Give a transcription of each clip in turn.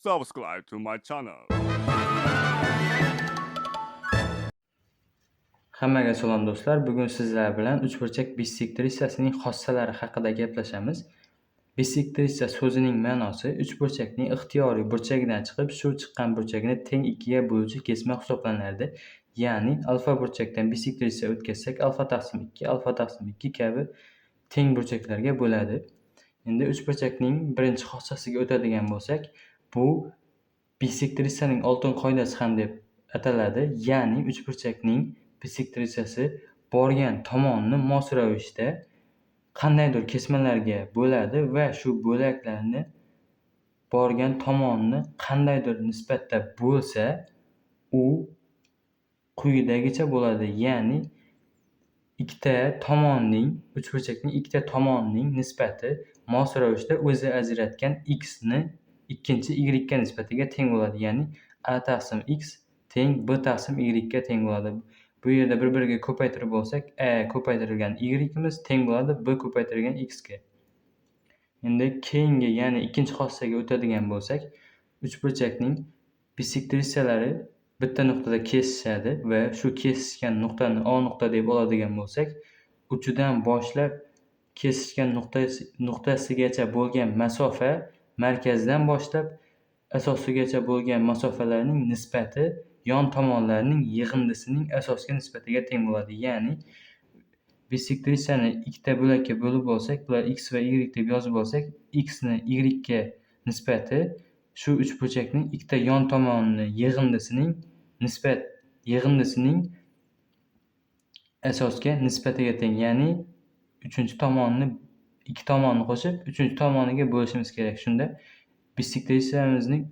subscribe to my channel. Hammaga salom do'stlar. Bugun sizlar bilan uchburchak bissektrissasining xossalari haqida gaplashamiz. Bissektrissiya so'zining ma'nosi uchburchakning ixtiyoriy burchagidan chiqib, shu chiqqan burchakni teng ikkiga bo'luvchi kesma hisoblanadi. Ya'ni alfa burchakdan bissektrissiya o'tkazsak, alfa taqsim 2, alfa taqsim 2 kabi teng burchaklarga bo'ladi. Endi uchburchakning birinchi xossasiga o'tadigan bo'lsak, bu bissektrissiyaning oltin qoidasi ham deb ataladi. Ya'ni uchburchakning bissektrissiyasi borgan tomonni mos ravishda qandaydir kesmalarga bo'ladi va shu bo'laklarni borgan tomonni qandaydir nisbatda bo'lsa, u quyidagicha bo'ladi. Ya'ni uchburchakning ikkita tomonining nisbati mos ravishda o'zi ajratgan x ni ikkinchi y ga nisbatiga teng bo'ladi. Ya'ni a taqsim x teng b taqsim y ga teng bo'ladi. Bu yerda bir-biriga ko'paytirib olsak, a ko'paytirilgan y imiz teng bo'ladi b ko'paytirilgan x ga. Endi keyingi, ya'ni ikkinchi xossaga o'tadigan bo'lsak, uchburchakning bissektrissiyalari bitta nuqtada kesishadi va shu kesishgan nuqtani O nuqta deb oladigan bo'lsak, uchidan boshlab kesishgan nuqtasigacha bo'lgan masofa markazdan boshlab asosigacha bo'lgan masofalarning nisbati yon tomonlarning yig'indisining asosga nisbatiga teng bo'ladi. Ya'ni bissektrissiyani ikkita bo'lakka bo'lib olsak, bular x va y deb yozib olsak, x ni y ga nisbati shu uchburchakning ikkita yon tomonining yig'indisining asosga nisbatiga teng. Ya'ni ikki tomonni qo'shib, uchinchi tomoniga bo'lishimiz kerak. Shunda bissektrissiyamizning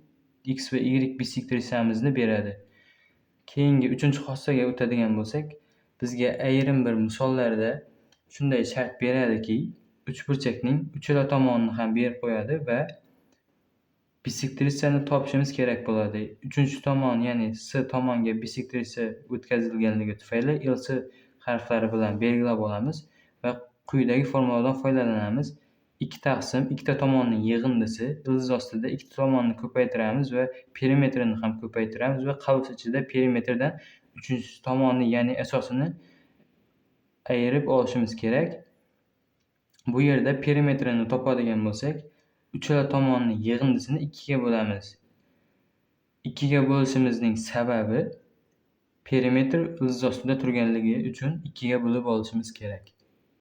x va y bissektrissiyamizni beradi. Keyingi uchinchi xossaga o'tadigan bo'lsak, bizga ayrim bir misollarda shunday shart beradiki, uchburchakning uchala tomonini ham berib qo'yadi va bissektrissiyani topishimiz kerak bo'ladi. Uchinchi tomon, ya'ni S tomonga bissektrissiya o'tkazilganligi tufayli LC harflari bilan belgilab olamiz va quyidagi formuladan foydalanamiz. Ikkita tomonning yig'indisi ildiz ostida ikkita tomonni ko'paytiramiz va perimetrini ham ko'paytiramiz va qavs ichida perimetrdan uchinchi tomonni, ya'ni asosini ayirib olishimiz kerak. Bu yerda perimetrini topadigan bo'lsak, uchala tomonning yig'indisini 2 ga bo'lamiz. 2 ga bo'lishimizning sababi perimetr ildiz ostida turganligi uchun 2 ga bo'lib olishimiz kerak.